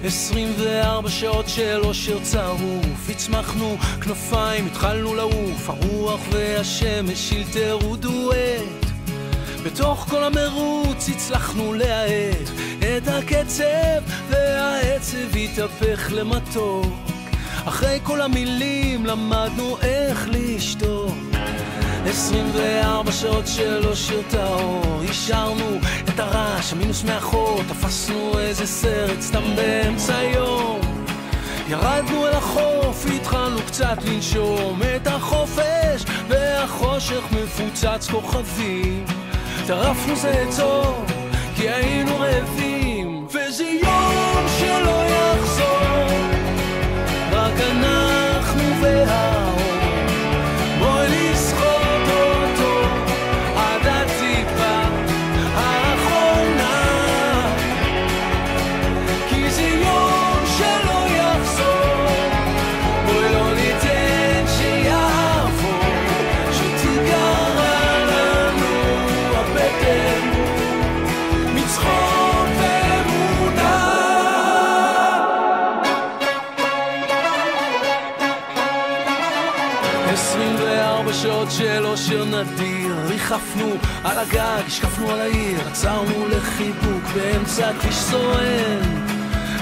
24 שעות של אושר צרוף, הצמחנו כנפיים, התחלנו לעוף, הרוח והשמש שילטרו דואט. בתוך כל המרוץ הצלחנו להאט את הקצב, והעצב התהפך למתוק. אחרי כל המילים למדנו איך לשתוק. 24 שעות של אושר טהור, השארנו את הרעש, המינוס מאחור, תפסנו איזה סרט סתם באמצע יום. ירדנו אל החוף, התחלנו קצת לנשום את החופש, והחושך מפוצץ כוכבים. טרפנו זה צור, כי היינו רעבים, וזה יום שלא יחזור, רק אנחנו והאור. בואי לשחוט אותו עד הטיפה האחרונה, כי זה יום שלא יחזור. בואי לא ניתן שיעבור, שתיגרע לנו הבטן מצחוק ואמונה. 24 שעות של אושר נדיר, ריחפנו על הגג, השקפנו על העיר, עצרנו לחיבוק באמצע כביש סואן.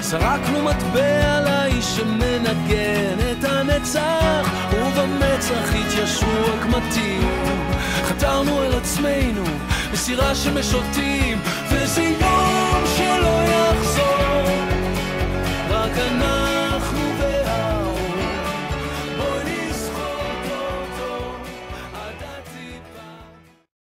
זרקנו מטבע לאיש שמנגן את הנצח, ובמצח התיישרו הקמטים. חתרנו אל עצמנו בסירה שמשוטים, וזה יום שלא יחזור, רק אנחנו